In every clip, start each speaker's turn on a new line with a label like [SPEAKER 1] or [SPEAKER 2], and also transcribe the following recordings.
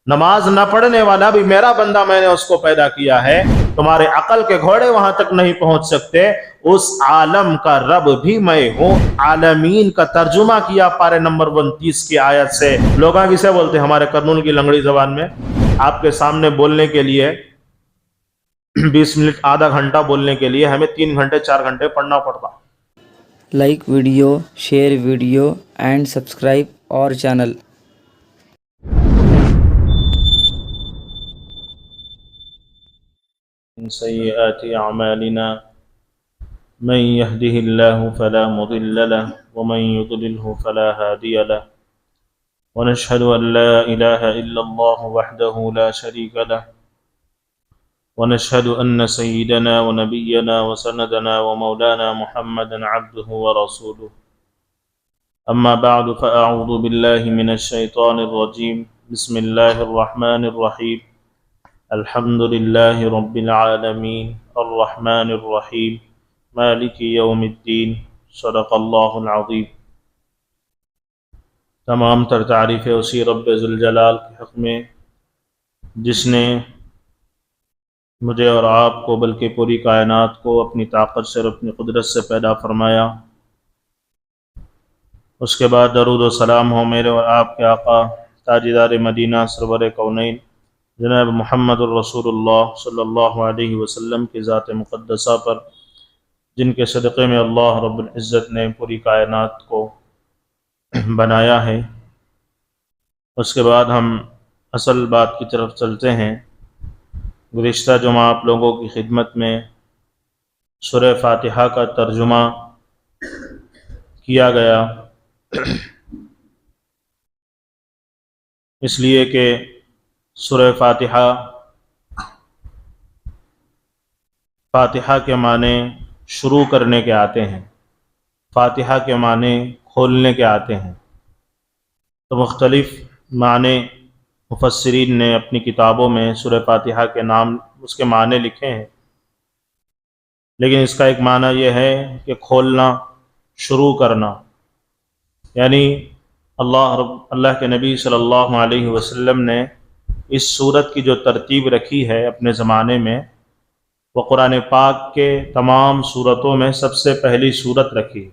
[SPEAKER 1] نماز نہ پڑھنے والا بھی میرا بندہ، میں نے اس کو پیدا کیا ہے، تمہارے عقل کے گھوڑے وہاں تک نہیں پہنچ سکتے، اس عالم کا رب بھی میں ہوں۔ عالمین کا ترجمہ کیا پارے نمبر 29 کی آیت سے۔ لوگ کسے بولتے ہیں ہمارے کرنول کی لنگڑی زبان میں؟ آپ کے سامنے بولنے کے لیے 20 منٹ آدھا گھنٹہ بولنے کے لیے ہمیں 3 گھنٹے 4 گھنٹے پڑھنا پڑتا۔
[SPEAKER 2] like video, share video and subscribe our channel.
[SPEAKER 1] من سيئات أعمالنا من يهده الله فلا مضل له ومن يضلله فلا هادي له ونشهد أن لا إله إلا الله وحده لا شريك له ونشهد أن سيدنا ونبينا وسندنا ومولانا محمدا عبده ورسوله أما بعد فأعوذ بالله من الشيطان الرجيم بسم الله الرحمن الرحيم الحمد لله رب العالمين الرحمن الرحيم مالك يوم الدين صدق اللہ العظیم۔ تمام تر تعریف اسی رب ذوالجلال کے حق میں جس نے مجھے اور آپ کو بلکہ پوری کائنات کو اپنی طاقت سے اور اپنی قدرت سے پیدا فرمایا۔ اس کے بعد درود و سلام ہو میرے اور آپ کے آقا تاجدار مدینہ سرور کونین جناب محمد الرسول اللہ صلی اللہ علیہ وسلم کی ذات مقدسہ پر، جن کے صدقے میں اللہ رب العزت نے پوری کائنات کو بنایا ہے۔ اس کے بعد ہم اصل بات کی طرف چلتے ہیں۔ گزشتہ جمعہ آپ لوگوں کی خدمت میں سورہ فاتحہ کا ترجمہ کیا گیا، اس لیے کہ سورہ فاتحہ کے معنی شروع کرنے کے آتے ہیں، فاتحہ کے معنی کھولنے کے آتے ہیں۔ تو مختلف معنی مفسرین نے اپنی کتابوں میں سورہ فاتحہ کے نام اس کے معنی لکھے ہیں، لیکن اس کا ایک معنی یہ ہے کہ کھولنا، شروع کرنا، یعنی اللہ کے نبی صلی اللہ علیہ وسلم نے اس سورت کی جو ترتیب رکھی ہے اپنے زمانے میں، وہ قرآن پاک کے تمام سورتوں میں سب سے پہلی سورت رکھی۔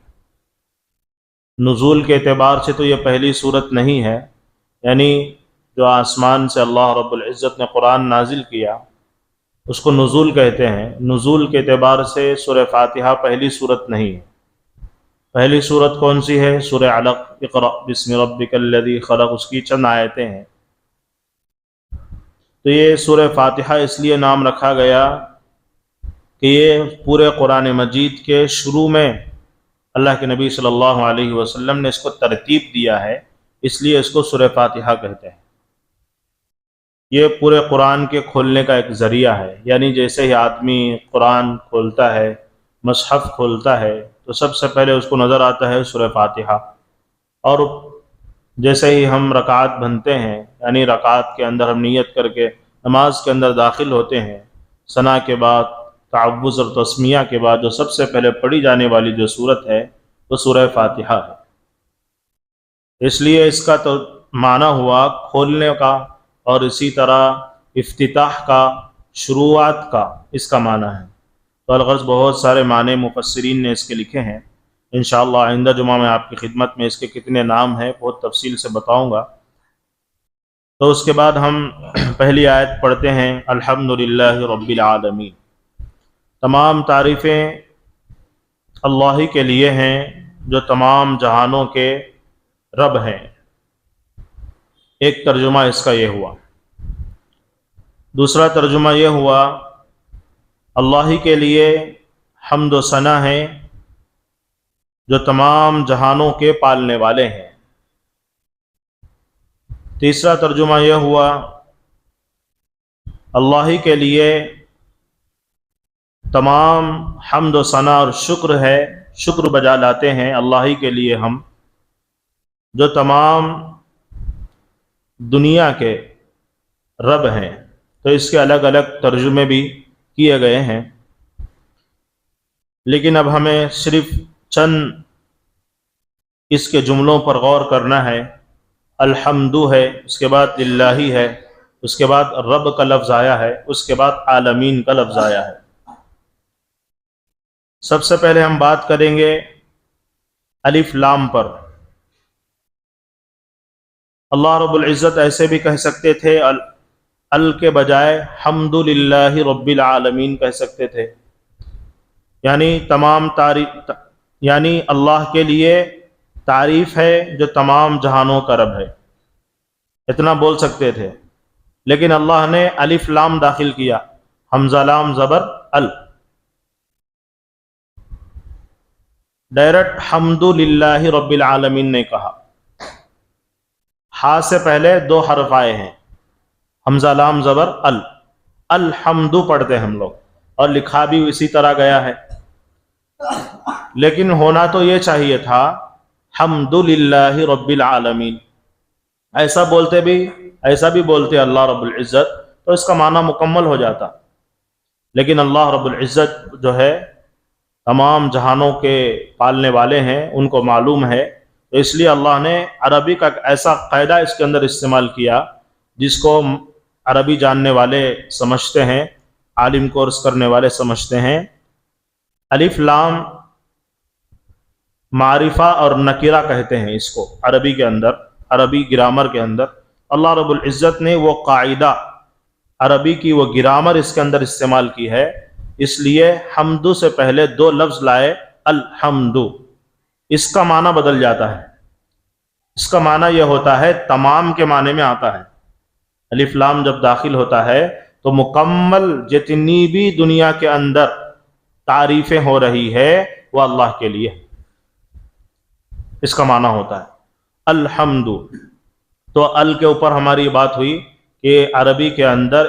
[SPEAKER 1] نزول کے اعتبار سے تو یہ پہلی سورت نہیں ہے، یعنی جو آسمان سے اللہ رب العزت نے قرآن نازل کیا اس کو نزول کہتے ہیں۔ نزول کے اعتبار سے سورہ فاتحہ پہلی سورت نہیں ہے۔ پہلی سورت کون سی ہے؟ سورہ علق، اقرأ بسم ربک الذی خلق، اس کی چند آیتیں ہیں۔ تو یہ سورہ فاتحہ اس لیے نام رکھا گیا کہ یہ پورے قرآن مجید کے شروع میں اللہ کے نبی صلی اللہ علیہ وسلم نے اس کو ترتیب دیا ہے، اس لیے اس کو سورہ فاتحہ کہتے ہیں۔ یہ پورے قرآن کے کھولنے کا ایک ذریعہ ہے، یعنی جیسے ہی آدمی قرآن کھولتا ہے، مصحف کھولتا ہے، تو سب سے پہلے اس کو نظر آتا ہے سورہ فاتحہ، اور جیسے ہی ہم رکعت بنتے ہیں، یعنی رکعت کے اندر ہم نیت کر کے نماز کے اندر داخل ہوتے ہیں، ثنا کے بعد تعوذ اور تسمیہ کے بعد جو سب سے پہلے پڑھی جانے والی جو سورت ہے وہ سورہ فاتحہ ہے۔ اس لیے اس کا تو معنی ہوا کھولنے کا، اور اسی طرح افتتاح کا، شروعات کا، اس کا معنی ہے۔ تو الغرض بہت سارے معنی مفسرین نے اس کے لکھے ہیں۔ انشاءاللہ آئندہ جمعہ میں آپ کی خدمت میں اس کے کتنے نام ہیں بہت تفصیل سے بتاؤں گا۔ تو اس کے بعد ہم پہلی آیت پڑھتے ہیں، الحمدللہ رب العالمین۔ تمام تعریفیں اللہ ہی کے لیے ہیں جو تمام جہانوں کے رب ہیں۔ ایک ترجمہ اس کا یہ ہوا۔ دوسرا ترجمہ یہ ہوا، اللہ ہی کے لیے حمد و ثنا ہے جو تمام جہانوں کے پالنے والے ہیں۔ تیسرا ترجمہ یہ ہوا، اللہ ہی کے لیے تمام حمد و ثنا اور شکر ہے، شکر بجا لاتے ہیں اللہ ہی کے لیے ہم، جو تمام دنیا کے رب ہیں۔ تو اس کے الگ الگ ترجمے بھی کیے گئے ہیں، لیکن اب ہمیں صرف چند اس کے جملوں پر غور کرنا ہے۔ الحمد ہے، اس کے بعد للہ ہے، اس کے بعد رب کا لفظ آیا ہے، اس کے بعد عالمین کا لفظ آیا ہے۔ سب سے پہلے ہم بات کریں گے الف لام پر۔ اللہ رب العزت ایسے بھی کہہ سکتے تھے، ال کے بجائے حمد للہ رب العالمین کہہ سکتے تھے، یعنی تمام تعریف، یعنی اللہ کے لیے تعریف ہے جو تمام جہانوں کا رب ہے، اتنا بول سکتے تھے، لیکن اللہ نے الف لام داخل کیا، حمزہ لام زبر ال، ڈائریکٹ حمد للہ رب العالمین نے کہا۔ ہا سے پہلے 2 حرف آئے ہیں، حمزہ لام زبر ال، الحمد پڑھتے ہم لوگ، اور لکھا بھی اسی طرح گیا ہے، لیکن ہونا تو یہ چاہیے تھا حمد للہ رب العالمین۔ ایسا بھی بولتے اللہ رب العزت تو اس کا معنی مکمل ہو جاتا، لیکن اللہ رب العزت جو ہے تمام جہانوں کے پالنے والے ہیں، ان کو معلوم ہے، تو اس لیے اللہ نے عربی کا ایسا قاعدہ اس کے اندر استعمال کیا جس کو عربی جاننے والے سمجھتے ہیں، عالم کورس کرنے والے سمجھتے ہیں۔ الف لام معرفہ اور نکرہ کہتے ہیں اس کو عربی کے اندر، عربی گرامر کے اندر۔ اللہ رب العزت نے وہ قاعدہ، عربی کی وہ گرامر اس کے اندر استعمال کی ہے، اس لیے حمد سے پہلے 2 لفظ لائے، الحمد، اس کا معنی بدل جاتا ہے، اس کا معنی یہ ہوتا ہے تمام کے معنی میں آتا ہے۔ الف لام جب داخل ہوتا ہے تو مکمل جتنی بھی دنیا کے اندر تعریفیں ہو رہی ہے وہ اللہ کے لیے، اس کا معنی ہوتا ہے الحمد۔ تو ال کے اوپر ہماری بات ہوئی کہ عربی کے اندر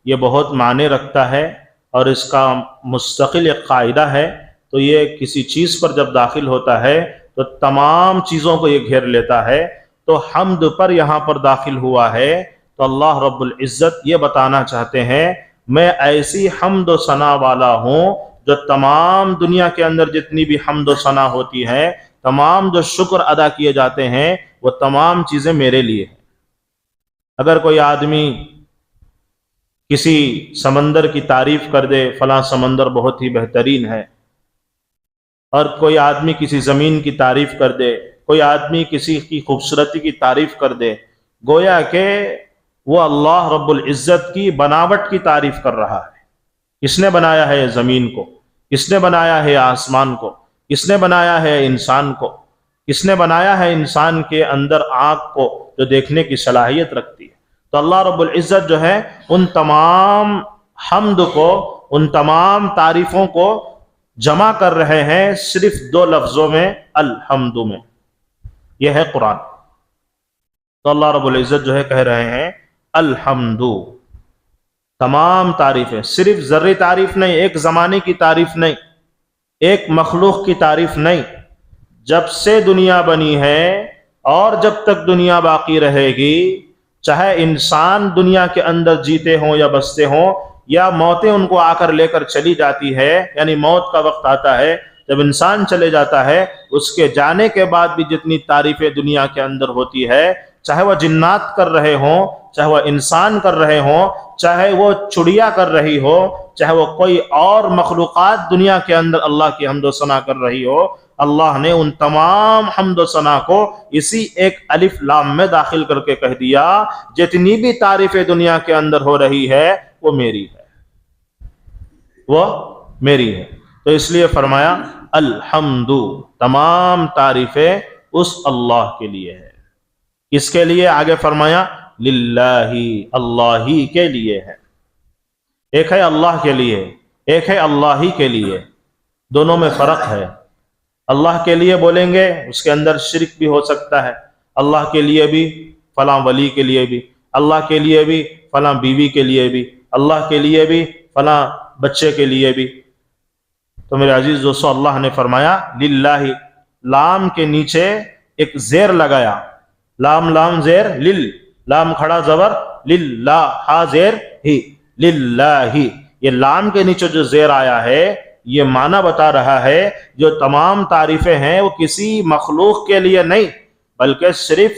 [SPEAKER 1] یہ بہت معنی رکھتا ہے اور اس کا مستقل ایک قاعدہ ہے، تو یہ کسی چیز پر جب داخل ہوتا ہے تو تمام چیزوں کو یہ گھیر لیتا ہے۔ تو حمد پر یہاں پر داخل ہوا ہے تو اللہ رب العزت یہ بتانا چاہتے ہیں میں ایسی حمد و ثنا والا ہوں جو تمام دنیا کے اندر جتنی بھی حمد و ثنا ہوتی ہے، تمام جو شکر ادا کیے جاتے ہیں، وہ تمام چیزیں میرے لیے ہیں۔ اگر کوئی آدمی کسی سمندر کی تعریف کر دے، فلاں سمندر بہت ہی بہترین ہے، اور کوئی آدمی کسی زمین کی تعریف کر دے، کوئی آدمی کسی کی خوبصورتی کی تعریف کر دے، گویا کہ وہ اللہ رب العزت کی بناوٹ کی تعریف کر رہا ہے۔ کس نے بنایا ہے زمین کو، کس نے بنایا ہے آسمان کو، کس نے بنایا ہے انسان کو، کس نے بنایا ہے انسان کے اندر آنکھ کو جو دیکھنے کی صلاحیت رکھتی ہے۔ تو اللہ رب العزت جو ہے ان تمام حمد کو، ان تمام تعریفوں کو جمع کر رہے ہیں صرف 2 لفظوں میں، الحمد میں۔ یہ ہے قرآن۔ تو اللہ رب العزت جو ہے کہہ رہے ہیں الحمد، تمام تعریفیں، صرف ذرّی تعریف نہیں، ایک زمانے کی تعریف نہیں، ایک مخلوق کی تعریف نہیں، جب سے دنیا بنی ہے اور جب تک دنیا باقی رہے گی، چاہے انسان دنیا کے اندر جیتے ہوں یا بستے ہوں، یا موتیں ان کو آ کر لے کر چلی جاتی ہے، یعنی موت کا وقت آتا ہے جب انسان چلے جاتا ہے، اس کے جانے کے بعد بھی جتنی تعریفیں دنیا کے اندر ہوتی ہے، چاہے وہ جنات کر رہے ہوں، چاہے وہ انسان کر رہے ہوں، چاہے وہ چڑیا کر رہی ہو، چاہے وہ کوئی اور مخلوقات دنیا کے اندر اللہ کی حمد و ثنا کر رہی ہو، اللہ نے ان تمام حمد و ثنا کو اسی ایک الف لام میں داخل کر کے کہہ دیا جتنی بھی تعریفیں دنیا کے اندر ہو رہی ہے وہ میری ہے، وہ میری ہے۔ تو اس لیے فرمایا الحمد، تمام تعریفیں اس اللہ کے لیے ہے۔ کس کے لیے؟ آگے فرمایا للہ، اللہ ہی کے لیے ہے۔ ایک ہے اللہ کے لیے، ایک ہے اللہ ہی کے لیے، دونوں میں فرق ہے۔ اللہ کے لیے بولیں گے اس کے اندر شرک بھی ہو سکتا ہے، اللہ کے لیے بھی فلاں ولی کے لیے بھی، اللہ کے لیے بھی فلاں بیوی کے لیے بھی، اللہ کے لیے بھی فلاں بچے کے لیے بھی۔ تو میرے عزیز دوستو، اللہ نے فرمایا للہ، لام کے نیچے ایک زیر لگایا، لام لام زیر لل، لام کھڑا زبر للہ، ہا زیر ہی، للہ۔ یہ لام کے نیچے جو زیر آیا ہے یہ معنی بتا رہا ہے جو تمام تعریفیں ہیں وہ کسی مخلوق کے لیے نہیں بلکہ صرف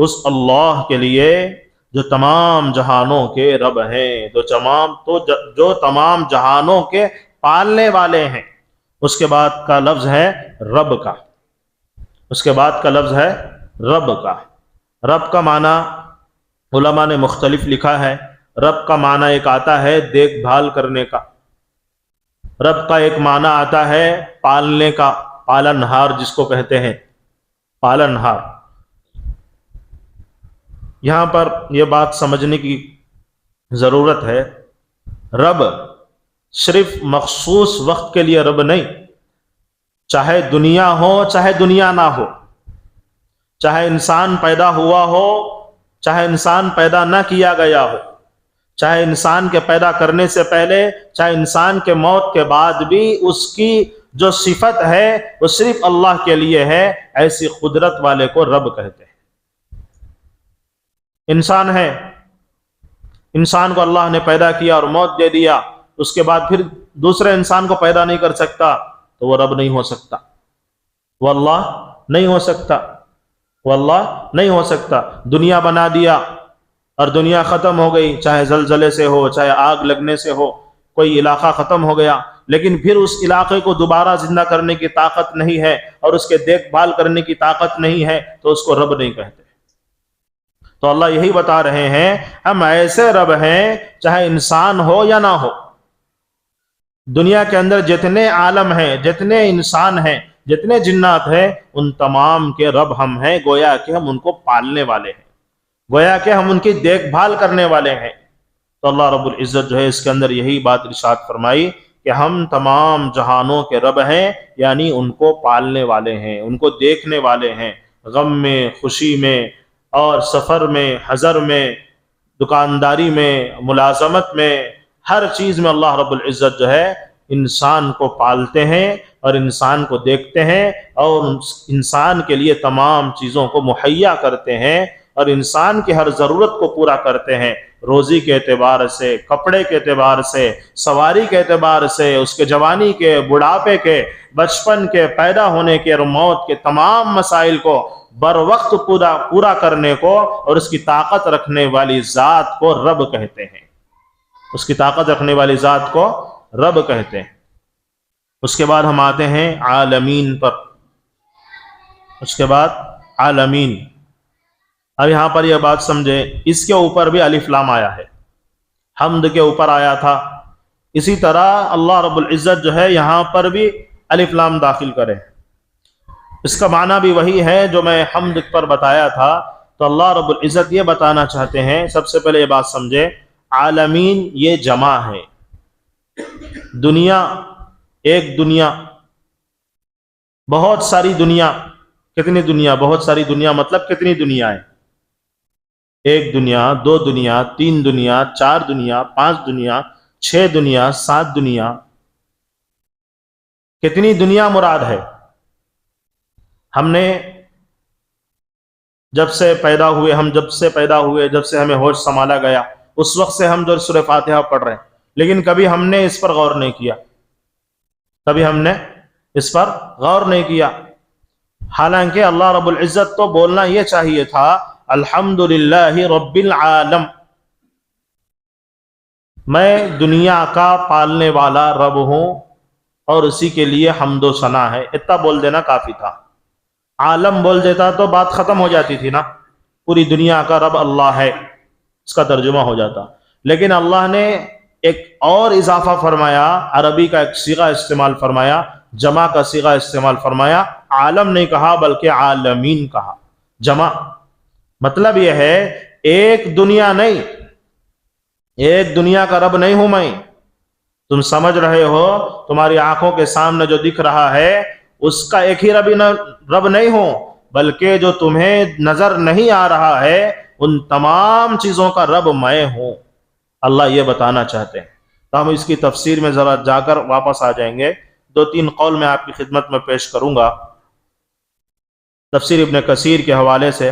[SPEAKER 1] اس اللہ کے لیے جو تمام جہانوں کے رب ہیں، جو تمام جہانوں کے پالنے والے ہیں۔ اس کے بعد کا لفظ ہے رب کا، اس کے بعد کا لفظ ہے رب کا۔ رب کا معنی علماء نے مختلف لکھا ہے۔ رب کا معنی ایک آتا ہے دیکھ بھال کرنے کا، رب کا ایک معنی آتا ہے پالنے کا، پالنہار جس کو کہتے ہیں، پالنہار۔ یہاں پر یہ بات سمجھنے کی ضرورت ہے، رب صرف مخصوص وقت کے لیے رب نہیں، چاہے دنیا ہو چاہے دنیا نہ ہو، چاہے انسان پیدا ہوا ہو چاہے انسان پیدا نہ کیا گیا ہو، چاہے انسان کے پیدا کرنے سے پہلے چاہے انسان کے موت کے بعد بھی اس کی جو صفت ہے وہ صرف اللہ کے لیے ہے، ایسی قدرت والے کو رب کہتے ہیں۔ انسان ہے، انسان کو اللہ نے پیدا کیا اور موت دے دیا، اس کے بعد پھر دوسرے انسان کو پیدا نہیں کر سکتا، تو وہ رب نہیں ہو سکتا، وہ اللہ نہیں ہو سکتا، وہ اللہ نہیں ہو سکتا۔ دنیا بنا دیا اور دنیا ختم ہو گئی، چاہے زلزلے سے ہو چاہے آگ لگنے سے ہو، کوئی علاقہ ختم ہو گیا، لیکن پھر اس علاقے کو دوبارہ زندہ کرنے کی طاقت نہیں ہے اور اس کے دیکھ بھال کرنے کی طاقت نہیں ہے، تو اس کو رب نہیں کہتے۔ تو اللہ یہی بتا رہے ہیں ہم ایسے رب ہیں چاہے انسان ہو یا نہ ہو، دنیا کے اندر جتنے عالم ہیں، جتنے انسان ہیں، جتنے جنات ہیں، ان تمام کے رب ہم ہیں، گویا کہ ہم ان کو پالنے والے ہیں، گویا کہ ہم ان کی دیکھ بھال کرنے والے ہیں۔ تو اللہ رب العزت جو ہے اس کے اندر یہی بات ارشاد فرمائی کہ ہم تمام جہانوں کے رب ہیں، یعنی ان کو پالنے والے ہیں، ان کو دیکھنے والے ہیں، غم میں، خوشی میں اور سفر میں، حضر میں، دکانداری میں، ملازمت میں، ہر چیز میں اللہ رب العزت جو ہے انسان کو پالتے ہیں اور انسان کو دیکھتے ہیں اور انسان کے لیے تمام چیزوں کو مہیا کرتے ہیں اور انسان کی ہر ضرورت کو پورا کرتے ہیں، روزی کے اعتبار سے، کپڑے کے اعتبار سے، سواری کے اعتبار سے، اس کے جوانی کے، بڑھاپے کے، بچپن کے، پیدا ہونے کے اور موت کے تمام مسائل کو بر وقت پورا کرنے کو اور اس کی طاقت رکھنے والی ذات کو رب کہتے ہیں، اس کی طاقت رکھنے والی ذات کو رب کہتے ہیں۔ اس کے بعد ہم آتے ہیں عالمین پر، اس کے بعد عالمین۔ اب یہاں پر یہ بات سمجھے، اس کے اوپر بھی الف لام آیا ہے، حمد کے اوپر آیا تھا، اسی طرح اللہ رب العزت جو ہے یہاں پر بھی الف لام داخل کرے۔ اس کا معنی بھی وہی ہے جو میں حمد پر بتایا تھا۔ تو اللہ رب العزت یہ بتانا چاہتے ہیں، سب سے پہلے یہ بات سمجھے، عالمین یہ جمع ہے، دنیا ایک دنیا، بہت ساری دنیا۔ کتنی دنیا؟ بہت ساری دنیا مطلب کتنی دنیا ہے؟ ایک دنیا، دو دنیا، تین دنیا، چار دنیا، پانچ دنیا، 6 دنیا، 7 دنیا، کتنی دنیا مراد ہے؟ ہم نے جب سے پیدا ہوئے، جب سے ہمیں ہوش سنبھالا گیا، اس وقت سے ہم جو سورہ فاتحہ پڑھ رہے ہیں، لیکن کبھی ہم نے اس پر غور نہیں کیا، کبھی ہم نے اس پر غور نہیں کیا۔ حالانکہ اللہ رب العزت تو بولنا یہ چاہیے تھا الحمدللہ رب العالم، میں دنیا کا پالنے والا رب ہوں اور اسی کے لیے حمد و ثنا ہے، اتنا بول دینا کافی تھا۔ عالم بول دیتا تو بات ختم ہو جاتی تھی نا، پوری دنیا کا رب اللہ ہے، اس کا ترجمہ ہو جاتا۔ لیکن اللہ نے ایک اور اضافہ فرمایا، عربی کا ایک صیغہ استعمال فرمایا، جمع کا صیغہ استعمال فرمایا، عالم نہیں کہا بلکہ عالمین کہا، جمع۔ مطلب یہ ہے ایک دنیا نہیں، ایک دنیا کا رب نہیں ہوں میں، تم سمجھ رہے ہو تمہاری آنکھوں کے سامنے جو دکھ رہا ہے اس کا ایک ہی رب نہیں ہوں، بلکہ جو تمہیں نظر نہیں آ رہا ہے ان تمام چیزوں کا رب میں ہوں، اللہ یہ بتانا چاہتے ہیں۔ تو ہم اس کی تفسیر میں ذرا جا کر واپس آ جائیں گے، 2-3 قول میں آپ کی خدمت میں پیش کروں گا تفسیر ابن کثیر کے حوالے سے،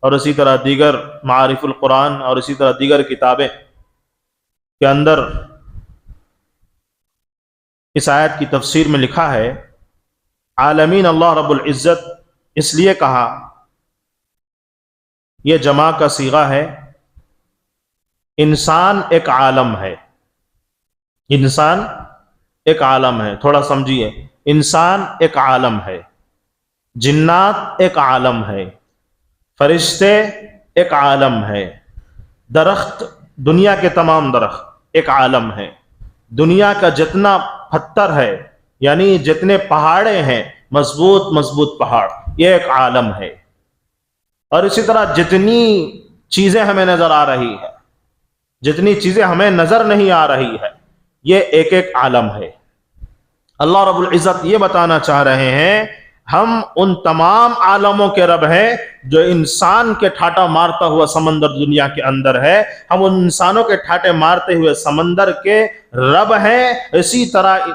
[SPEAKER 1] اور اسی طرح دیگر معارف القرآن اور اسی طرح دیگر کتابیں کے اندر اس آیت کی تفسیر میں لکھا ہے عالمین اللہ رب العزت اس لیے کہا یہ جمع کا صیغہ ہے. انسان ایک عالم ہے. انسان ایک عالم ہے، تھوڑا سمجھیے. انسان ایک عالم ہے، جنات ایک عالم ہے، فرشتے ایک عالم ہے، درخت، دنیا کے تمام درخت ایک عالم ہے، دنیا کا جتنا پتھر ہے یعنی جتنے پہاڑے ہیں، مضبوط مضبوط پہاڑ، یہ ایک عالم ہے. اور اسی طرح جتنی چیزیں ہمیں نظر آ رہی ہے، جتنی چیزیں ہمیں نظر نہیں آ رہی ہے، یہ ایک ایک عالم ہے. اللہ رب العزت یہ بتانا چاہ رہے ہیں ہم ان تمام عالموں کے رب ہیں جو انسان کے ٹھاٹا مارتا ہوا سمندر دنیا کے اندر ہے. ہم ان انسانوں کے ٹھاٹے مارتے ہوئے سمندر کے رب ہیں. اسی طرح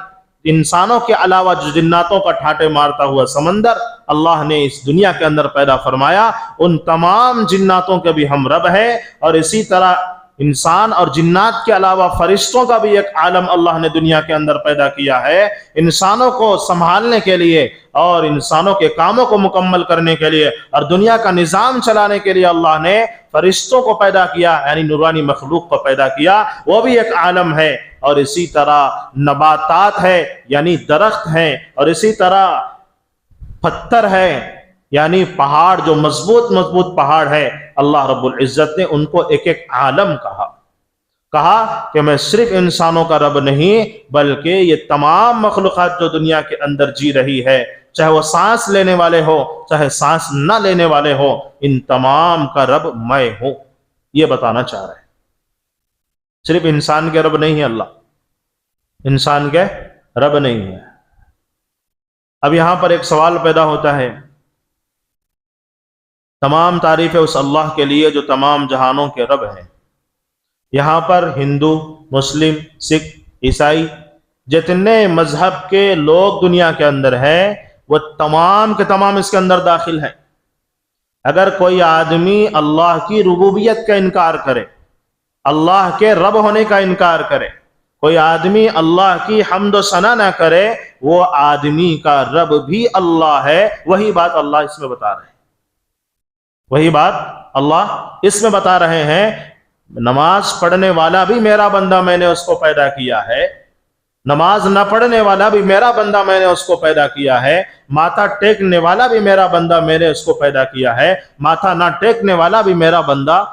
[SPEAKER 1] انسانوں کے علاوہ جو جناتوں کا ٹھاٹے مارتا ہوا سمندر اللہ نے اس دنیا کے اندر پیدا فرمایا، ان تمام جناتوں کے بھی ہم رب ہیں. اور اسی طرح انسان اور جنات کے علاوہ فرشتوں کا بھی ایک عالم اللہ نے دنیا کے اندر پیدا کیا ہے. انسانوں کو سنبھالنے کے لیے اور انسانوں کے کاموں کو مکمل کرنے کے لیے اور دنیا کا نظام چلانے کے لیے اللہ نے فرشتوں کو پیدا کیا، یعنی نورانی مخلوق کو پیدا کیا، وہ بھی ایک عالم ہے. اور اسی طرح نباتات ہے یعنی درخت ہیں، اور اسی طرح پتھر ہے یعنی پہاڑ، جو مضبوط مضبوط پہاڑ ہے، اللہ رب العزت نے ان کو ایک ایک عالم کہا کہ میں صرف انسانوں کا رب نہیں بلکہ یہ تمام مخلوقات جو دنیا کے اندر جی رہی ہے، چاہے وہ سانس لینے والے ہو چاہے سانس نہ لینے والے ہو، ان تمام کا رب میں ہوں. یہ بتانا چاہ رہے ہیں صرف انسان کے رب نہیں ہے اللہ، انسان کے رب نہیں ہے. اب یہاں پر ایک سوال پیدا ہوتا ہے، تمام تعریفیں اس اللہ کے لیے جو تمام جہانوں کے رب ہیں. یہاں پر ہندو، مسلم، سکھ، عیسائی، جتنے مذہب کے لوگ دنیا کے اندر ہیں وہ تمام کے تمام اس کے اندر داخل ہیں. اگر کوئی آدمی اللہ کی ربوبیت کا انکار کرے، اللہ کے رب ہونے کا انکار کرے، کوئی آدمی اللہ کی حمد و ثنا نہ کرے، وہ آدمی کا رب بھی اللہ ہے. وہی بات اللہ اس میں بتا رہے ہیں، وہی بات اللہ اس میں بتا رہے ہیں. نماز پڑھنے والا بھی میرا بندہ، میں نے اس کو پیدا کیا ہے. نماز نہ پڑھنے والا بھی میرا بندہ، میں نے اس کو پیدا کیا ہے. ماتھا ٹیکنے والا بھی میرا بندہ، میں نے اس کو پیدا کیا ہے. ماتھا نہ ٹیکنے والا بھی میرا بندہ،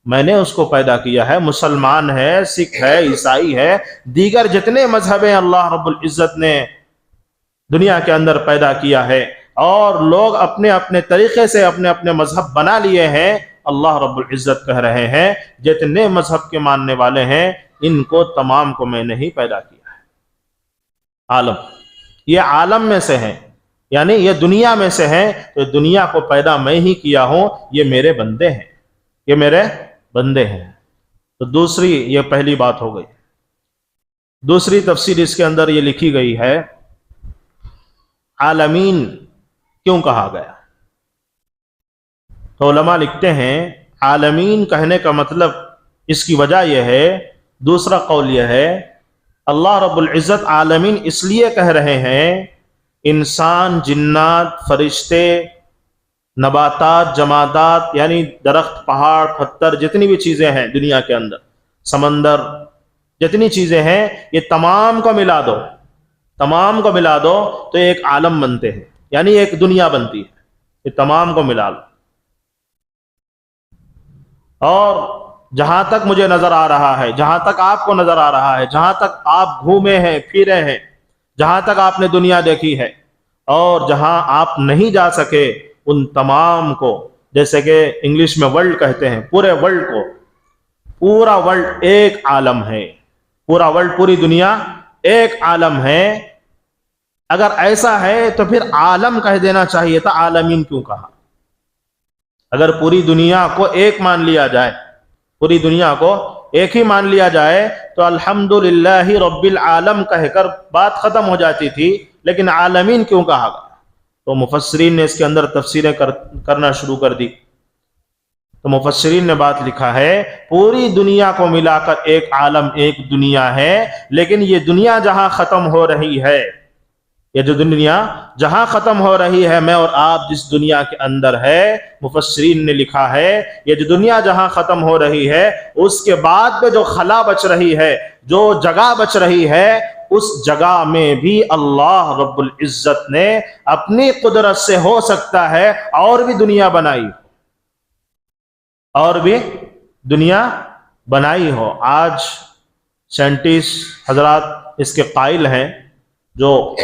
[SPEAKER 1] میں نے اس کو پیدا کیا ہے. مسلمان ہے، سکھ ہے، عیسائی ہے، دیگر جتنے مذہب ہیں اللہ رب العزت نے دنیا کے اندر پیدا کیا ہے، اور لوگ اپنے اپنے طریقے سے اپنے اپنے مذہب بنا لیے ہیں. اللہ رب العزت کہہ رہے ہیں جتنے مذہب کے ماننے والے ہیں ان کو تمام کو میں نے ہی پیدا کیا ہے. عالم، یہ عالم میں سے ہیں، یعنی یہ دنیا میں سے ہیں، تو دنیا کو پیدا میں ہی کیا ہوں. یہ میرے بندے ہیں، یہ میرے بندے ہیں. تو دوسری، یہ پہلی بات ہو گئی. دوسری تفسیر اس کے اندر یہ لکھی گئی ہے، عالمین کیوں کہا گیا؟ تو علماء لکھتے ہیں عالمین کہنے کا مطلب، اس کی وجہ یہ ہے، دوسرا قول یہ ہے، اللہ رب العزت عالمین اس لیے کہہ رہے ہیں انسان، جنات، فرشتے، نباتات، جمادات یعنی درخت، پہاڑ، پتھر، جتنی بھی چیزیں ہیں دنیا کے اندر، سمندر، جتنی چیزیں ہیں، یہ تمام کو ملا دو، تمام کو ملا دو تو ایک عالم بنتے ہیں، یعنی ایک دنیا بنتی ہے. یہ تمام کو ملا لو. اور جہاں تک مجھے نظر آ رہا ہے، جہاں تک آپ کو نظر آ رہا ہے، جہاں تک آپ گھومے ہیں، پھرے ہیں، جہاں تک آپ نے دنیا دیکھی ہے، اور جہاں آپ نہیں جا سکے، ان تمام کو، جیسے کہ انگلش میں ورلڈ کہتے ہیں، پورے ورلڈ کو، پورا ورلڈ ایک عالم ہے. پورا ورلڈ، پوری دنیا ایک عالم ہے. اگر ایسا ہے تو پھر عالم کہہ دینا چاہیے تھا، عالمین کیوں کہا؟ اگر پوری دنیا کو ایک مان لیا جائے، پوری دنیا کو ایک ہی مان لیا جائے تو الحمدللہ رب العالم کہہ کر بات ختم ہو جاتی تھی. لیکن عالمین کیوں کہا گیا؟ تو مفسرین نے اس کے اندر تفسیریں کرنا شروع کر دی. تو مفسرین نے بات لکھا ہے، پوری دنیا کو ملا کر ایک عالم، ایک دنیا ہے، لیکن یہ دنیا جہاں ختم ہو رہی ہے، یہ جو دنیا جہاں ختم ہو رہی ہے، میں اور آپ جس دنیا کے اندر ہے، مفسرین نے لکھا ہے یہ جو دنیا جہاں ختم ہو رہی ہے، اس کے بعد میں جو خلا بچ رہی ہے، جو جگہ بچ رہی ہے، اس جگہ میں بھی اللہ رب العزت نے اپنی قدرت سے ہو سکتا ہے اور بھی دنیا بنائی، اور بھی دنیا بنائی ہو۔ آج سائنٹسٹ حضرات اس کے قائل ہیں، جو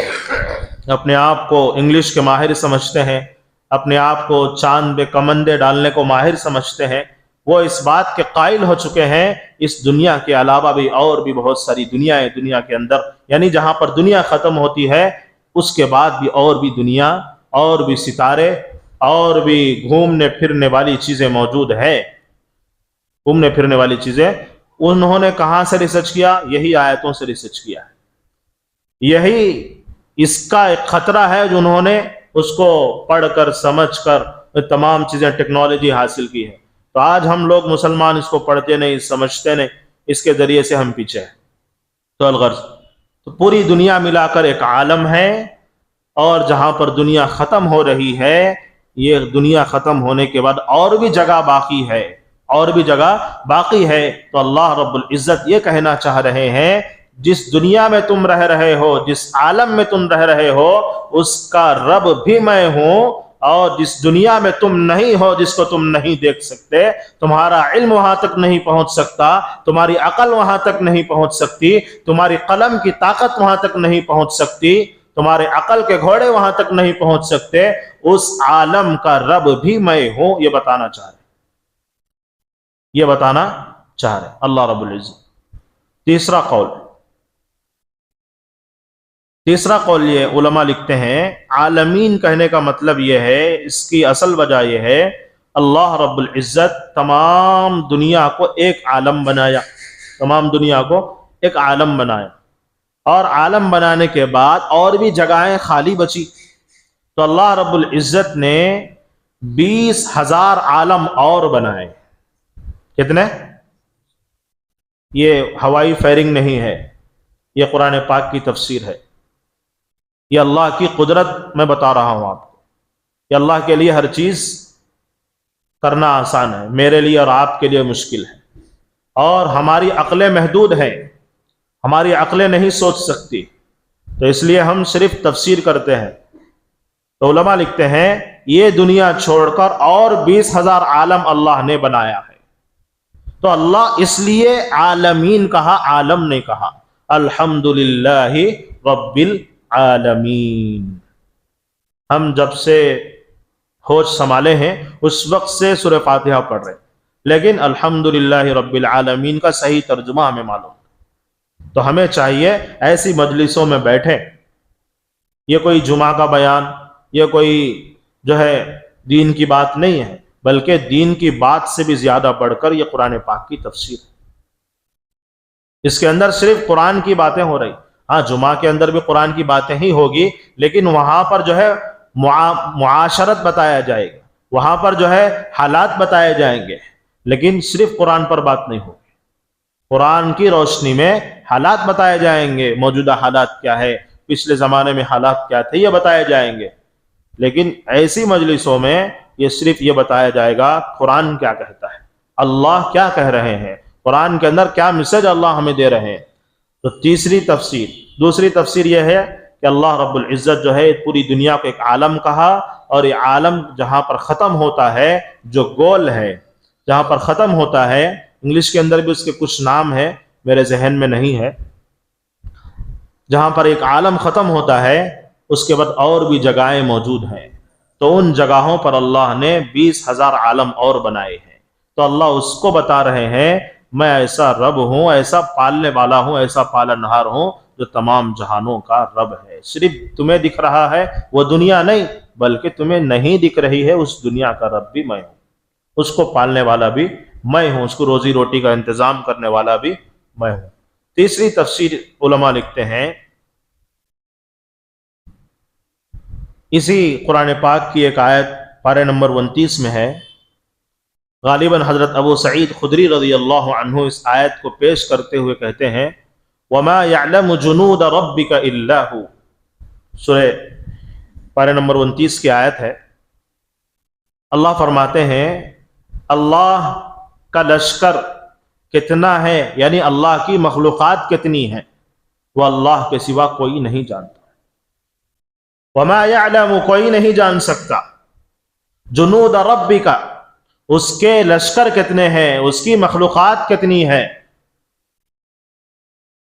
[SPEAKER 1] اپنے آپ کو انگلش کے ماہر سمجھتے ہیں، اپنے آپ کو چاند پہ کمندے ڈالنے کو ماہر سمجھتے ہیں، وہ اس بات کے قائل ہو چکے ہیں اس دنیا کے علاوہ بھی اور بھی بہت ساری دنیا ہے دنیا کے اندر، یعنی جہاں پر دنیا ختم ہوتی ہے اس کے بعد بھی اور بھی دنیا، اور بھی ستارے، اور بھی گھومنے پھرنے والی چیزیں موجود ہے۔ گھومنے پھرنے والی چیزیں انہوں نے کہاں سے ریسرچ کیا؟ یہی آیتوں سے ریسرچ کیا ہے۔ یہی اس کا ایک خطرہ ہے جو انہوں نے اس کو پڑھ کر سمجھ کر تمام چیزیں ٹیکنالوجی حاصل کی ہے۔ تو آج ہم لوگ مسلمان اس کو پڑھتے نہیں، سمجھتے نہیں، اس کے ذریعے سے ہم پیچھے ہیں۔ تو الغرض تو پوری دنیا ملا کر ایک عالم ہے، اور جہاں پر دنیا ختم ہو رہی ہے، یہ دنیا ختم ہونے کے بعد اور بھی جگہ باقی ہے، اور بھی جگہ باقی ہے۔ تو اللہ رب العزت یہ کہنا چاہ رہے ہیں جس دنیا میں تم رہ رہے ہو، جس عالم میں تم رہ رہے ہو، اس کا رب بھی میں ہوں، اور جس دنیا میں تم نہیں ہو، جس کو تم نہیں دیکھ سکتے، تمہارا علم وہاں تک نہیں پہنچ سکتا، تمہاری عقل وہاں تک نہیں پہنچ سکتی، تمہاری قلم کی طاقت وہاں تک نہیں پہنچ سکتی، تمہارے عقل کے گھوڑے وہاں تک نہیں پہنچ سکتے، اس عالم کا رب بھی میں ہوں، یہ بتانا چاہ رہے، یہ بتانا چاہ رہے اللہ رب العزت۔ تیسرا قول یہ علماء لکھتے ہیں، عالمین کہنے کا مطلب یہ ہے، اس کی اصل وجہ یہ ہے اللہ رب العزت تمام دنیا کو ایک عالم بنایا، تمام دنیا کو ایک عالم بنایا، اور عالم بنانے کے بعد اور بھی جگہیں خالی بچی، تو اللہ رب العزت نے 20,000 عالم اور بنائے۔ کتنے؟ یہ ہوائی فائرنگ نہیں ہے، یہ قرآن پاک کی تفسیر ہے، یہ اللہ کی قدرت میں بتا رہا ہوں آپ کو، کہ اللہ کے لیے ہر چیز کرنا آسان ہے، میرے لیے اور آپ کے لیے مشکل ہے، اور ہماری عقلیں محدود ہیں، ہماری عقلیں نہیں سوچ سکتی، تو اس لیے ہم صرف تفسیر کرتے ہیں۔ تو علماء لکھتے ہیں یہ دنیا چھوڑ کر اور 20,000 عالم اللہ نے بنایا ہے۔ تو اللہ اس لیے عالمین کہا، عالم نے کہا، الحمدللہ رب العالمین۔ ہم جب سے ہوش سنبھالے ہیں اس وقت سے سورہ فاتحہ پڑھ رہے، لیکن الحمدللہ رب العالمین کا صحیح ترجمہ ہمیں معلوم، تو ہمیں چاہیے ایسی مجلسوں میں بیٹھیں۔ یہ کوئی جمعہ کا بیان، یہ کوئی جو ہے دین کی بات نہیں ہے، بلکہ دین کی بات سے بھی زیادہ بڑھ کر یہ قرآن پاک کی تفسیر ہے۔ اس کے اندر صرف قرآن کی باتیں ہو رہی، ہاں جمعہ کے اندر بھی قرآن کی باتیں ہی ہوگی، لیکن وہاں پر جو ہے معاشرت بتایا جائے گا، وہاں پر جو ہے حالات بتائے جائیں گے، لیکن صرف قرآن پر بات نہیں ہوگی۔ قرآن کی روشنی میں حالات بتائے جائیں گے، موجودہ حالات کیا ہے، پچھلے زمانے میں حالات کیا تھے، یہ بتائے جائیں گے، لیکن ایسی مجلسوں میں یہ صرف یہ بتایا جائے گا قرآن کیا کہتا ہے، اللہ کیا کہہ رہے ہیں، قرآن کے اندر کیا میسج اللہ ہمیں دے رہے ہیں۔ تو دوسری تفسیر یہ ہے کہ اللہ رب العزت جو ہے پوری دنیا کو ایک عالم کہا، اور یہ عالم جہاں پر ختم ہوتا ہے، جو گول ہے جہاں پر ختم ہوتا ہے، انگلش کے اندر بھی اس کے کچھ نام ہیں، میرے ذہن میں نہیں ہے، جہاں پر ایک عالم ختم ہوتا ہے اس کے بعد اور بھی جگہیں موجود ہیں، تو ان جگہوں پر اللہ نے 20,000 عالم اور بنائے ہیں۔ تو اللہ اس کو بتا رہے ہیں میں ایسا رب ہوں، ایسا پالنے والا ہوں، ایسا پالنہار ہوں جو تمام جہانوں کا رب ہے۔ صرف تمہیں دکھ رہا ہے وہ دنیا نہیں، بلکہ تمہیں نہیں دکھ رہی ہے اس دنیا کا رب بھی میں ہوں، اس کو پالنے والا بھی میں ہوں، اس کو روزی روٹی کا انتظام کرنے والا بھی میں ہوں۔ تیسری تفسیر علماء لکھتے ہیں، اسی قرآن پاک کی ایک آیت پارہ نمبر 29 میں ہے، غالباً حضرت ابو سعید خدری رضی اللہ عنہ اس آیت کو پیش کرتے ہوئے کہتے ہیں وَمَا يَعْلَمُ جُنُودَ رَبِّكَ إِلَّا هُ، سورہ پارہ نمبر 29 کی آیت ہے. اللہ فرماتے ہیں اللہ کا لشکر کتنا ہے، یعنی اللہ کی مخلوقات کتنی ہیں، وہ اللہ کے سوا کوئی نہیں جانتا. وما یعلم، کوئی نہیں جان سکتا، جنود ربک، اس کے لشکر کتنے ہیں، اس کی مخلوقات کتنی ہے،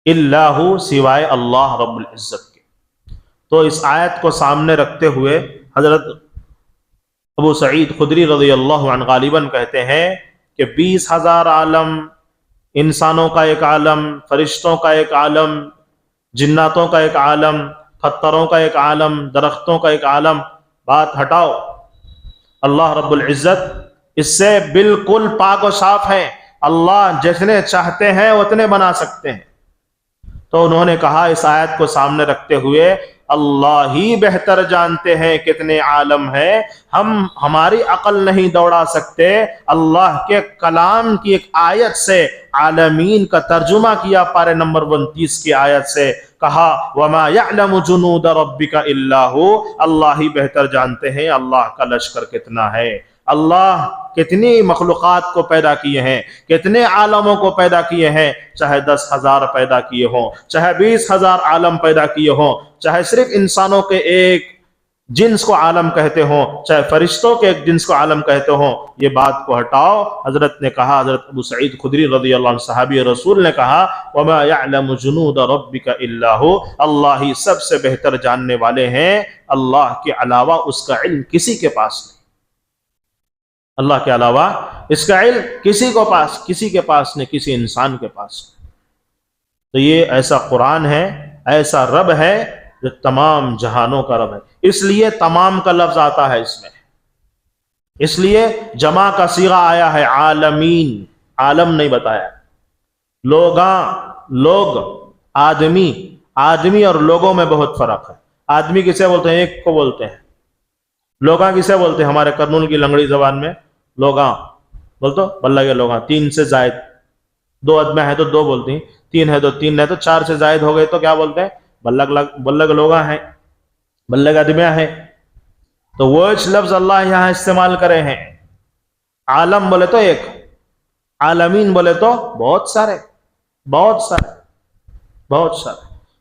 [SPEAKER 1] الا ہو، سوائے اللہ رب العزت کے. تو اس آیت کو سامنے رکھتے ہوئے حضرت ابو سعید خدری رضی اللہ عنہ غالباً کہتے ہیں کہ 20,000 عالم، انسانوں کا ایک عالم، فرشتوں کا ایک عالم، جناتوں کا ایک عالم، پتھروں کا ایک عالم، درختوں کا ایک عالم، بات ہٹاؤ، اللہ رب العزت اس سے بالکل پاک و صاف ہے. اللہ جتنے چاہتے ہیں اتنے بنا سکتے ہیں. تو انہوں نے کہا اس آیت کو سامنے رکھتے ہوئے اللہ ہی بہتر جانتے ہیں کتنے عالم ہیں، ہم ہماری عقل نہیں دوڑا سکتے. اللہ کے کلام کی ایک آیت سے عالمین کا ترجمہ کیا، پارہ نمبر 29 کی آیت سے کہا وما یعلم جنود ربک الا ہو، اللہ ہی بہتر جانتے ہیں اللہ کا لشکر کتنا ہے. اللہ کتنی مخلوقات کو پیدا کیے ہیں، کتنے عالموں کو پیدا کیے ہیں، چاہے 10,000 پیدا کیے ہوں، چاہے 20,000 عالم پیدا کیے ہوں، چاہے صرف انسانوں کے ایک جنس کو عالم کہتے ہوں، چاہے فرشتوں کے ایک جنس کو عالم کہتے ہوں، یہ بات کو ہٹاؤ. حضرت نے کہا، حضرت ابو سعید خدری رضی اللہ عنہ صحابی رسول نے کہا وما یعلم جنود ربک الا ہو، اللہ ہی سب سے بہتر جاننے والے ہیں، اللہ کے علاوہ اس کا علم کسی کے پاس نہیں. اللہ کے علاوہ اس کا علم کسی کے پاس نہیں، کسی انسان کے پاس نہیں. تو یہ ایسا قرآن ہے، ایسا رب ہے جو تمام جہانوں کا رب ہے. اس لیے تمام کا لفظ آتا ہے اس میں، اس لیے جمع کا صیغہ آیا ہے، عالمین، عالم نہیں بتایا. لوگ، آدمی اور لوگوں میں بہت فرق ہے. آدمی کسے بولتے ہیں؟ ایک کو بولتے ہیں. لوگاں کسے بولتے ہیں؟ ہمارے کرنول کی لنگڑی زبان میں لوگاں بولتے، بلہ کے لوگاں، 3 سے زائد، 2 آدمی ہے تو 2 بولتے ہیں، 3 ہے تو 3 ہے، تو 4 سے زائد ہو گئے تو کیا بولتے ہیں؟ بلہ کے لوگاں ہیں، بلہ کے آدمیاں ہیں. تو وہ لفظ اللہ یہاں استعمال کرے ہیں. عالم بولے تو ایک، عالمین بولے تو بہت سارے.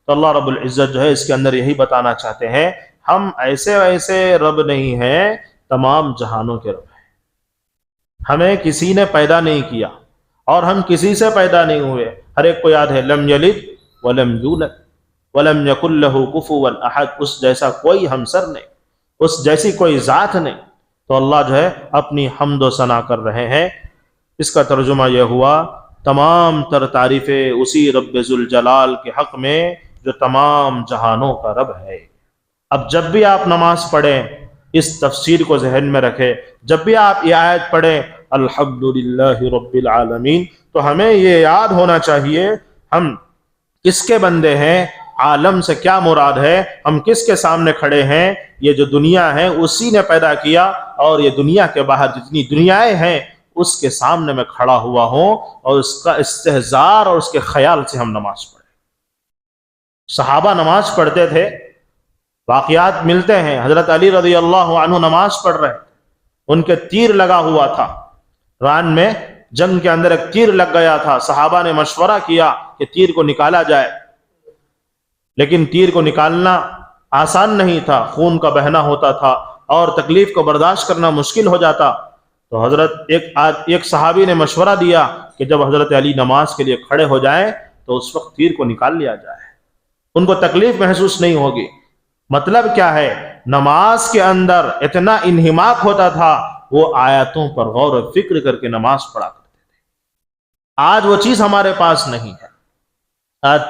[SPEAKER 1] تو اللہ رب العزت جو ہے اس کے اندر یہی بتانا چاہتے ہیں، ہم ایسے ویسے رب نہیں ہیں، تمام جہانوں کے رب ہیں. ہمیں کسی نے پیدا نہیں کیا اور ہم کسی سے پیدا نہیں ہوئے. ہر ایک کو یاد ہے لم یلد ولم یولد ولم یکن لہ کفوا احد، اس جیسا کوئی ہمسر نہیں، اس جیسی کوئی ذات نہیں. تو اللہ جو ہے اپنی حمد و ثنا کر رہے ہیں. اس کا ترجمہ یہ ہوا تمام تر تعریفیں اسی رب ذوالجلال کے حق میں جو تمام جہانوں کا رب ہے. اب جب بھی آپ نماز پڑھیں اس تفسیر کو ذہن میں رکھیں، جب بھی آپ یہ آیت پڑھیں الحمدللہ رب العالمین، تو ہمیں یہ یاد ہونا چاہیے ہم کس کے بندے ہیں، عالم سے کیا مراد ہے، ہم کس کے سامنے کھڑے ہیں. یہ جو دنیا ہے اسی نے پیدا کیا، اور یہ دنیا کے باہر جتنی دنیایں ہیں اس کے سامنے میں کھڑا ہوا ہوں اور اس کا استحضار اور اس کے خیال سے ہم نماز پڑھیں. صحابہ نماز پڑھتے تھے، واقعات ملتے ہیں، حضرت علی رضی اللہ عنہ نماز پڑھ رہے، ان کے تیر لگا ہوا تھا، ران میں جنگ کے اندر ایک تیر لگ گیا تھا. صحابہ نے مشورہ کیا کہ تیر کو نکالا جائے، لیکن تیر کو نکالنا آسان نہیں تھا، خون کا بہنا ہوتا تھا اور تکلیف کو برداشت کرنا مشکل ہو جاتا. تو حضرت ایک صحابی نے مشورہ دیا کہ جب حضرت علی نماز کے لیے کھڑے ہو جائیں تو اس وقت تیر کو نکال لیا جائے، ان کو تکلیف محسوس نہیں ہوگی. مطلب کیا ہے؟ نماز کے اندر اتنا انہماک ہوتا تھا، وہ آیاتوں پر غور و فکر کر کے نماز پڑھا کرتے تھے. آج وہ چیز ہمارے پاس نہیں ہے، آج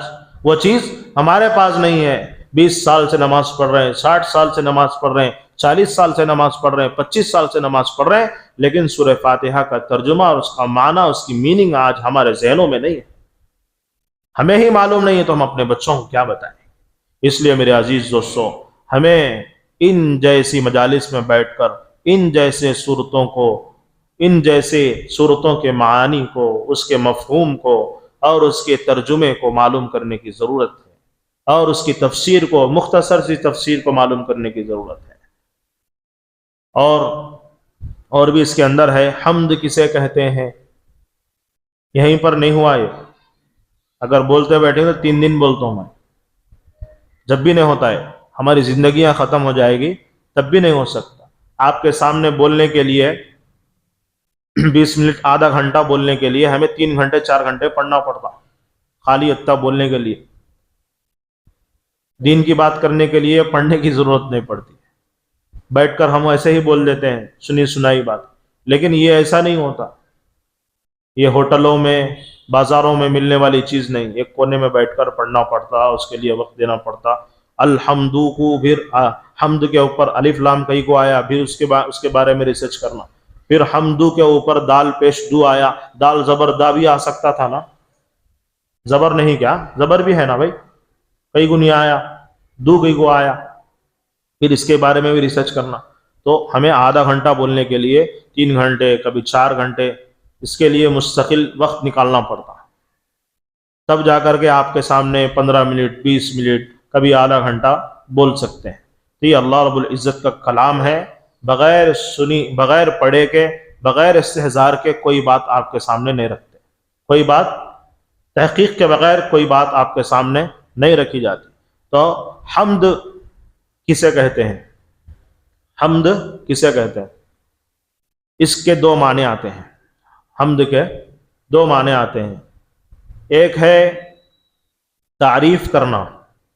[SPEAKER 1] وہ چیز ہمارے پاس نہیں ہے. 20 سال سے نماز پڑھ رہے ہیں، 60 سال سے نماز پڑھ رہے ہیں، 40 سال سے نماز پڑھ رہے ہیں، 25 سال سے نماز پڑھ رہے ہیں، لیکن سورہ فاتحہ کا ترجمہ اور اس کا معنی، اس کی میننگ آج ہمارے ذہنوں میں نہیں ہے. ہمیں ہی معلوم نہیں ہے تو ہم اپنے بچوں کو کیا بتائیں. اس لیے میرے عزیز دوستوں، ہمیں ان جیسی مجالس میں بیٹھ کر ان جیسے صورتوں کے معانی کو، اس کے مفہوم کو اور اس کے ترجمے کو معلوم کرنے کی ضرورت ہے. اور اس کی تفسیر کو، مختصر سی تفسیر کو معلوم کرنے کی ضرورت ہے۔ اور بھی اس کے اندر ہے حمد کسے کہتے ہیں، یہیں پر نہیں ہوا یہ، اگر بولتے بیٹھے تو 3 دن بولتا ہوں میں، جب بھی نہیں ہوتا ہے، ہماری زندگیاں ختم ہو جائے گی تب بھی نہیں ہو سکتا۔ آپ کے سامنے بولنے کے لیے 20 منٹ آدھا گھنٹہ بولنے کے لیے ہمیں 3 گھنٹے 4 گھنٹے پڑھنا پڑتا، خالی اتنا بولنے کے لیے۔ دین کی بات کرنے کے لیے پڑھنے کی ضرورت نہیں پڑتی، بیٹھ کر ہم ایسے ہی بول دیتے ہیں سنی سنائی بات، لیکن یہ ایسا نہیں ہوتا۔ یہ ہوٹلوں میں، بازاروں میں ملنے والی چیز نہیں، ایک کونے میں بیٹھ کر پڑھنا پڑتا، اس کے لیے وقت دینا پڑتا۔ الحمدو کو پھر حمد کے اوپر الف لام کئی کو آیا، پھر اس کے بارے میں ریسرچ کرنا، پھر حمدو کے اوپر دال پیش دو آیا، دال زبر دا بھی آ سکتا تھا نا، زبر نہیں کیا، زبر بھی ہے نا بھائی، کئی کو نہیں آیا، دو کئی کو آیا، پھر اس کے بارے میں بھی ریسرچ کرنا۔ تو ہمیں آدھا گھنٹہ بولنے کے لیے 3 گھنٹے کبھی 4 گھنٹے اس کے لیے مستقل وقت نکالنا پڑتا، تب جا کر کے آپ کے سامنے 15 منٹ 20 منٹ کبھی آدھا گھنٹہ بول سکتے ہیں۔ تو یہ اللہ رب العزت کا کلام ہے، بغیر سنی، بغیر پڑھے کے، بغیر استحضار کے کوئی بات آپ کے سامنے نہیں رکھتے، کوئی بات تحقیق کے بغیر کوئی بات آپ کے سامنے نہیں رکھی جاتی۔ تو حمد کسے کہتے ہیں، حمد کسے کہتے ہیں، اس کے 2 معنی آتے ہیں، حمد کے 2 معنی آتے ہیں۔ ایک ہے تعریف کرنا،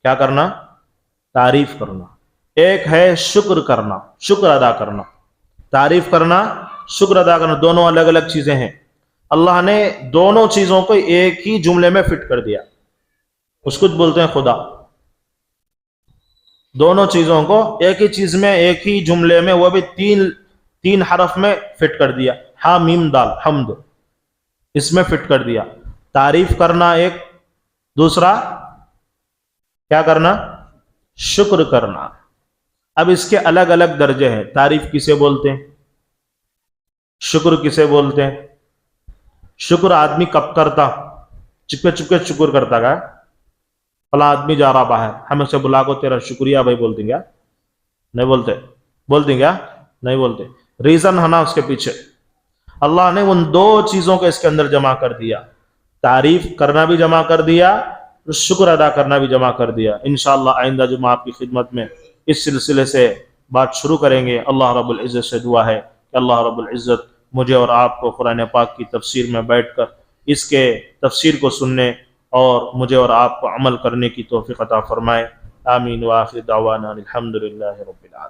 [SPEAKER 1] کیا کرنا، تعریف کرنا۔ ایک ہے شکر کرنا، شکر ادا کرنا۔ تعریف کرنا، شکر ادا کرنا، دونوں الگ الگ چیزیں ہیں۔ اللہ نے دونوں چیزوں کو ایک ہی جملے میں فٹ کر دیا، اس کو بولتے ہیں خدا۔ دونوں چیزوں کو ایک ہی چیز میں، ایک ہی جملے میں، وہ بھی 3 حرف میں فٹ کر دیا، ہا میم دال، حمد، اس میں فٹ کر دیا۔ تعریف کرنا ایک، دوسرا کیا کرنا، شکر کرنا۔ اب اس کے الگ الگ درجے ہیں، تعریف کسے بولتے ہیں، شکر کسے بولتے ہیں۔ شکر آدمی کب کرتا، چپکے چپکے شکر کرتا گا، فلاں آدمی جا رہا باہر، ہم اسے بلا کو تیرا شکریہ بھائی بولتے کیا، نہیں بولتے، بولتے کیا، نہیں بولتے۔ ریزن ہے نا اس کے پیچھے، اللہ نے ان 2 چیزوں کو اس کے اندر جمع کر دیا، تعریف کرنا بھی جمع کر دیا، شکر ادا کرنا بھی جمع کر دیا۔ انشاءاللہ آئندہ جمعہ آپ کی خدمت میں اس سلسلے سے بات شروع کریں گے۔ اللہ رب العزت سے دعا ہے کہ اللہ رب العزت مجھے اور آپ کو قرآن پاک کی تفسیر میں بیٹھ کر اس کے تفسیر کو سننے اور مجھے اور آپ کو عمل کرنے کی توفیق عطا فرمائے۔ آمین وآخر دعوانا الحمدللہ رب العالمین۔